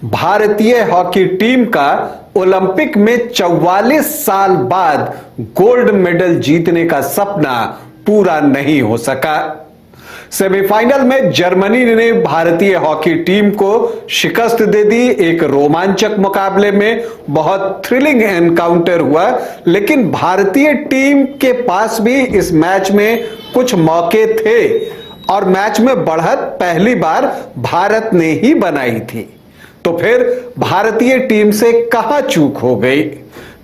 भारतीय hockey team का Olympic में 44 साल बाद गोल्ड मेडल जीतने का सपना पूरा नहीं हो सका। सेमीफाइनल में जर्मनी ने भारतीय हॉकी टीम को शिकस्त दे दी। एक रोमांचक मुकाबले में बहुत थ्रिलिंग एनकाउंटर हुआ, लेकिन भारतीय टीम के पास भी इस मैच में कुछ मौके थे और मैच में बढ़त पहली बार भारत ने ही बनाई थी। तो फिर भारतीय टीम से कहां चूक हो गई?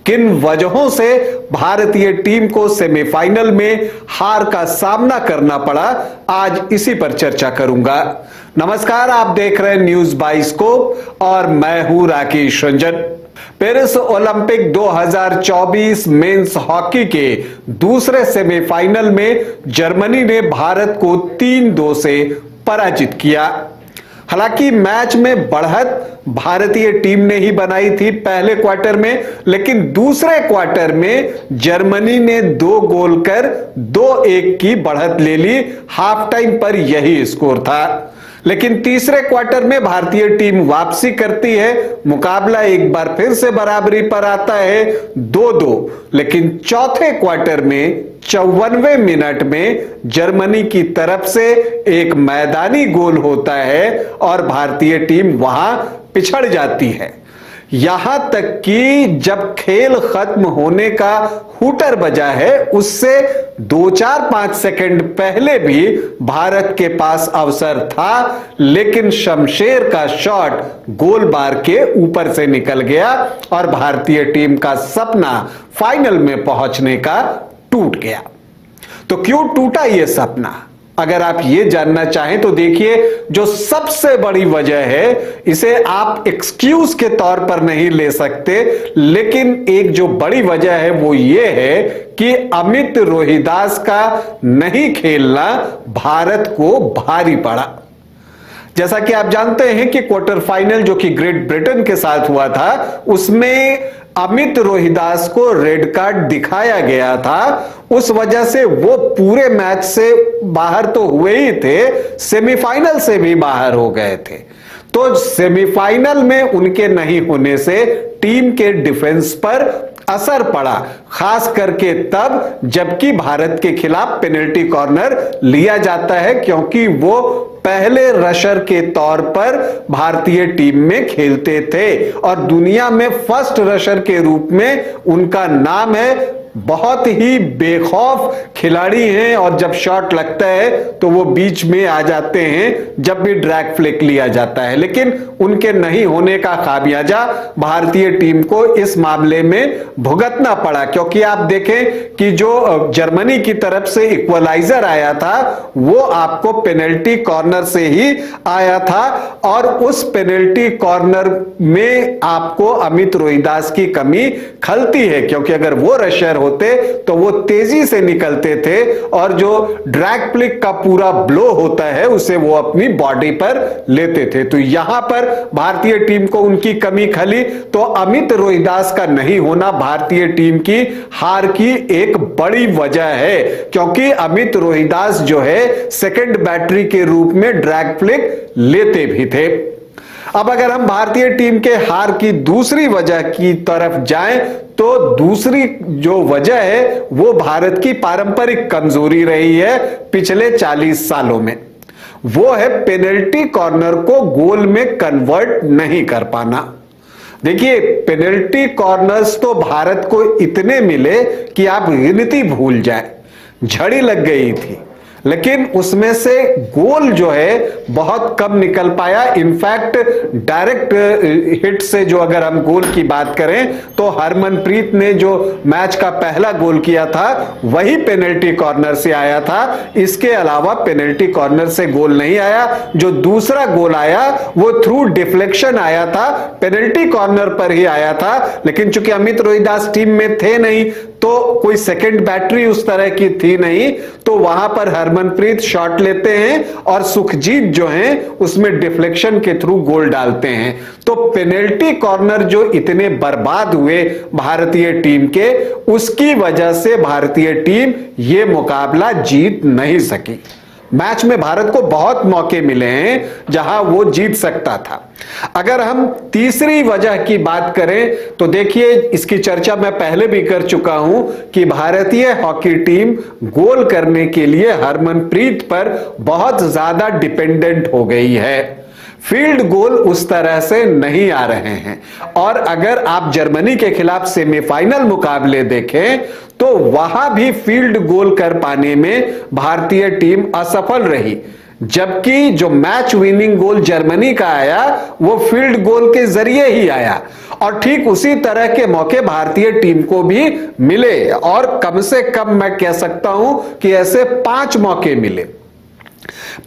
किन वजहों से भारतीय टीम को सेमीफाइनल में हार का सामना करना पड़ा, आज इसी पर चर्चा करूंगा। नमस्कार, आप देख रहे हैं न्यूज बाइस्कोप और मैं हूं Rakesh Ranjan. Paris Olympic 2024 men's hockey के दूसरे सेमीफाइनल में जर्मनी ने भारत को 3-2 से पराजित किया। हालांकि मैच में बढ़त भारतीय टीम ने ही बनाई थी पहले क्वार्टर में, लेकिन दूसरे क्वार्टर में जर्मनी ने 2 गोल कर 2-1 की बढ़त ले ली। हाफ टाइम पर यही स्कोर था, लेकिन तीसरे क्वार्टर में भारतीय टीम वापसी करती है। मुकाबला एक बार फिर से बराबरी पर आता है 2-2, लेकिन चौथे क्वार्टर में 54वें मिनट में जर्मनी की तरफ से एक मैदानी गोल होता है और भारतीय टीम वहां पिछड़ जाती है। यहां तक कि जब खेल खत्म होने का हूटर बजा है, उससे 2-4-5 सेकंड पहले भी भारत के पास अवसर था, लेकिन शमशेर का शॉट गोल बार के ऊपर से निकल गया और भारतीय टीम का सपना फाइनल में पहुंचने का टूट गया। तो क्यों टूटा यह सपना? अगर आप यह जानना चाहें तो देखिए, जो सबसे बड़ी वजह है, इसे आप एक्सक्यूज के तौर पर नहीं ले सकते, लेकिन एक जो बड़ी वजह है वो ये है कि अमित रोहिदास का नहीं खेलना भारत को भारी पड़ा। जैसा कि आप जानते हैं कि क्वार्टर फाइनल जो कि ग्रेट ब्रिटेन के साथ हुआ था, उसमें अमित रोहिदास को रेड कार्ड दिखाया गया था। उस वजह से वो पूरे मैच से बाहर तो हुए ही थे, सेमीफाइनल से भी बाहर हो गए थे। तो सेमीफाइनल में उनके नहीं होने से टीम के डिफेंस पर असर पड़ा, खास करके तब जबकि भारत के खिलाफ पेनल्टी कॉर्नर लिया जाता है, क्योंकि वो पहले रशर के तौर पर भारतीय टीम में खेलते थे और दुनिया में फर्स्ट रशर के रूप में उनका नाम है। बहुत ही बेखौफ खिलाड़ी हैं और जब शॉट लगता है तो वो बीच में आ जाते हैं जब भी ड्रैग फ्लिक लिया जाता है, लेकिन उनके नहीं होने का खामियाजा भारतीय टीम को इस मामले में भुगतना पड़ा। क्योंकि आप देखें कि जो जर्मनी की तरफ से इक्वलाइजर आया था वो आपको पेनल्टी कॉर्नर से ही आया था और उस पेनल्टी कॉर्नर में आपको अमित रोहिदास की कमी खलती है, क्योंकि अगर वो रशर होते तो वो तेजी से निकलते थे और जो ड्रैग फ्लिक का पूरा ब्लो होता है उसे वो अपनी बॉडी पर लेते थे। तो यहां पर भारतीय टीम को उनकी कमी खली। तो अमित रोहिदास का नहीं होना भारतीय टीम की हार की एक बड़ी वजह है, क्योंकि अमित रोहिदास जो है सेकंड बैटरी के रूप में ड्रैग फ्लिक लेते भी थे। अब अगर हम भारतीय टीम के हार की दूसरी वजह की तरफ जाएं तो दूसरी जो वजह है वो भारत की पारंपरिक कमजोरी रही है पिछले 40 सालों में। वो है पेनल्टी कॉर्नर को गोल में कन्वर्ट नहीं कर पाना। देखिए, पेनल्टी कॉर्नर्स तो भारत को इतने मिले कि आप गिनती भूल जाए, झड़ी लग गई थी, लेकिन उसमें से गोल जो है बहुत कम निकल पाया। इनफैक्ट डायरेक्ट हिट से जो अगर हम गोल की बात करें तो हरमनप्रीत ने जो मैच का पहला गोल किया था वही पेनल्टी कॉर्नर से आया था। इसके अलावा पेनल्टी कॉर्नर से गोल नहीं आया। जो दूसरा गोल आया वो थ्रू डिफ्लेक्शन आया था, पेनल्टी कॉर्नर पर ही आया था, लेकिन चूंकि अमित रोहिदास टीम में थे नहीं तो कोई सेकंड बैटरी उस तरह की थी नहीं, तो वहां पर हरमनप्रीत शॉट लेते हैं और सुखजीत जो हैं उसमें डिफ्लेक्शन के थ्रू गोल डालते हैं। तो पेनल्टी कॉर्नर जो इतने बर्बाद हुए भारतीय टीम के, उसकी वजह से भारतीय टीम यह मुकाबला जीत नहीं सकी। मैच में भारत को बहुत मौके मिले हैं जहां वो जीत सकता था। अगर हम तीसरी वजह की बात करें तो देखिए, इसकी चर्चा मैं पहले भी कर चुका हूं कि भारतीय हॉकी टीम गोल करने के लिए हरमनप्रीत पर बहुत ज्यादा डिपेंडेंट हो गई है। फील्ड गोल उस तरह से नहीं आ रहे हैं। और अगर आप जर्मनी के खिलाफ सेमीफाइनल मुकाबले देखें तो वहां भी फील्ड गोल कर पाने में भारतीय टीम असफल रही, जबकि जो मैच विनिंग गोल जर्मनी का आया वो फील्ड गोल के जरिए ही आया। और ठीक उसी तरह के मौके भारतीय टीम को भी मिले, और कम से कम मैं कह सकता हूं कि ऐसे 5 मौके मिले।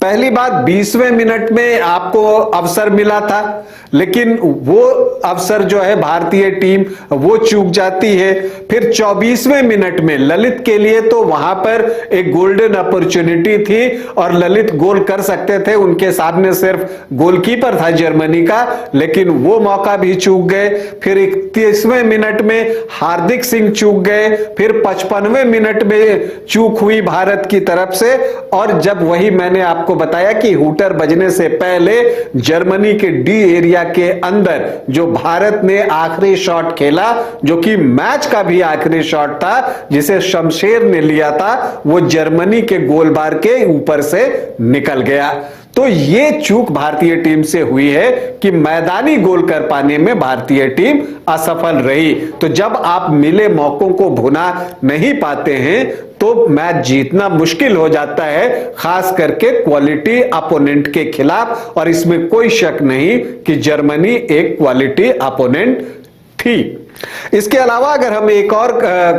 पहली बात, 20वें मिनट में आपको अवसर मिला था, लेकिन वो अवसर जो है भारतीय टीम वो चूक जाती है। फिर 24वें मिनट में ललित के लिए तो वहां पर एक गोल्डन अपॉर्चुनिटी थी और ललित गोल कर सकते थे, उनके सामने सिर्फ गोलकीपर था जर्मनी का, लेकिन वो मौका भी चूक गए। फिर 31वें मिनट में हार्दिक सिंह चूक गए। फिर 55वें मिनट में चूक हुई भारत की तरफ से। और जब वही मैंने आपको बताया कि हुटर बजने से पहले जर्मनी के डी एरिया के अंदर जो भारत ने आखिरी शॉट खेला, जो कि मैच का भी आखिरी शॉट था जिसे शमशेर ने लिया था, वो जर्मनी के गोलबार के ऊपर से निकल गया। तो ये चूक भारतीय टीम से हुई है कि मैदानी गोल कर पाने में भारतीय टीम असफल रही। तो जब आप मिले मौकों को भुना नहीं पाते हैं तो मैच जीतना मुश्किल हो जाता है, खास करके क्वालिटी अपोनेंट के खिलाफ। और इसमें कोई शक नहीं कि जर्मनी एक क्वालिटी अपोनेंट थी। इसके अलावा अगर हम एक और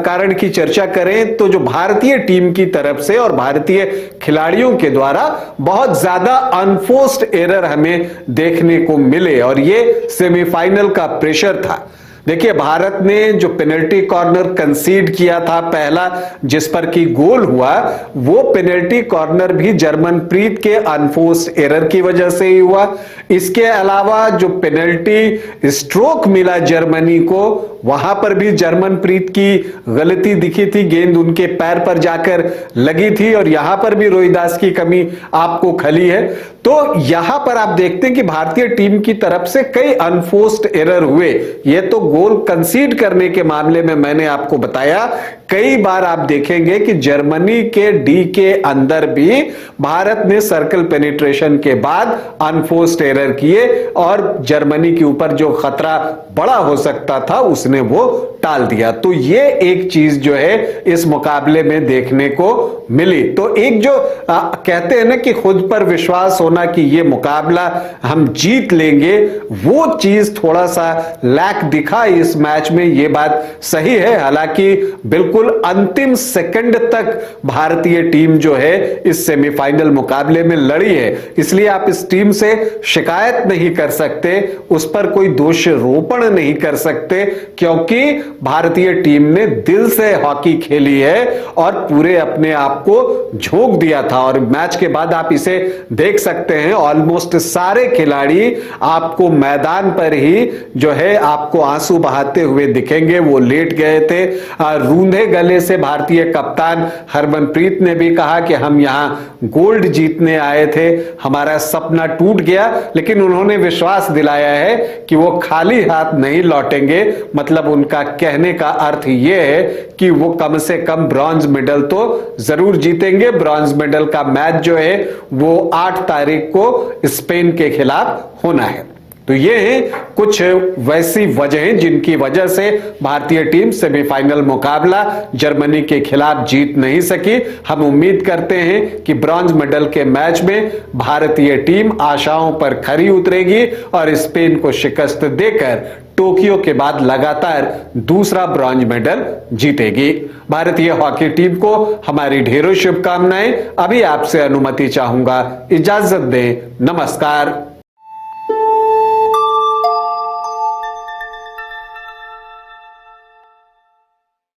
कारण की चर्चा करें तो जो भारतीय टीम की तरफ से और भारतीय खिलाड़ियों के द्वारा बहुत ज्यादा अनफोर्स्ड एरर हमें देखने को मिले, और ये सेमीफाइनल का प्रेशर था। देखिए, भारत ने जो पेनल्टी कॉर्नर कंसीड किया था पहला, जिस पर की गोल हुआ, वो पेनल्टी कॉर्नर भी जर्मनप्रीत के अनफोर्स्ड एरर की वजह से ही हुआ। इसके अलावा जो पेनल्टी स्ट्रोक मिला जर्मनी को, वहां पर भी जर्मनप्रीत की गलती दिखी थी, गेंद उनके पैर पर जाकर लगी थी, और यहां पर भी रोहिदास की कमी आपको खली है। तो यहां पर आप देखते हैं कि भारतीय टीम की तरफ से कई अनफोर्स्ड एरर हुए। ये तो गोल कंसीड करने के मामले में मैंने आपको बताया, कई बार आप देखेंगे कि जर्मनी के डी के अंदर भी भारत ने सर्कल पेनिट्रेशन के बाद अनफोर्स्ड एरर किए, और जर्मनी के ऊपर जो खतरा बड़ा हो सकता था उसने वो टाल दिया। तो ये एक चीज जो है इस मुकाबले में देखने को मिली। तो एक जो कहते हैं ना कि खुद पर विश्वास होना कि ये मुकाबला हम जीत लेंगे, वो चीज थोड़ा सा लैक दिखा इस मैच में, ये बात सही है। हालांकि बिल्कुल अंतिम सेकंड तक भारतीय टीम जो है इस सेमीफाइनल मुकाबले में लड़ी है, इसलिए आप इस टीम से शिकायत नहीं कर सकते, उस पर कोई दोषारोपण नहीं कर सकते, क्योंकि भारतीय टीम ने दिल से हॉकी खेली है और पूरे अपने आप को झोंक दिया था। और मैच के बाद आप इसे देख सकते हैं, ऑलमोस्ट सारे खिलाड़ी आपको मैदान पर ही जो है आपको आंसू बहाते हुए दिखेंगे। वो लेट गए थे, रूंधे गले से भारतीय कप्तान हरमनप्रीत ने भी कहा कि हम यहां गोल्ड जीतने आए थे, हमारा सपना टूट गया, लेकिन उन्होंने विश्वास दिलाया है कि वो खाली हाथ नहीं लौटेंगे। मतलब उनका कहने का अर्थ यह है कि वो कम से कम ब्रॉन्ज मेडल तो जरूर जीतेंगे। ब्रॉन्ज मेडल का मैच जो है वो 8 तारीख को स्पेन के खिलाफ होना है। तो ये हैं कुछ वैसी वजहें जिनकी वजह से भारतीय टीम सेमीफाइनल मुकाबला जर्मनी के खिलाफ जीत नहीं सकी। हम उम्मीद करते हैं कि ब्रॉन्ज मेडल के मैच में भारतीय टीम आशाओं पर खरी उतरेगी और स्पेन को शिकस्त देकर टोक्यो के बाद लगातार दूसरा ब्रॉन्ज मेडल जीतेगी। भारतीय हॉकी टीम को हमारी ढेरों शुभकामनाएं। अभी आपसे अनुमति चाहूंगा, इजाजत दें, नमस्कार।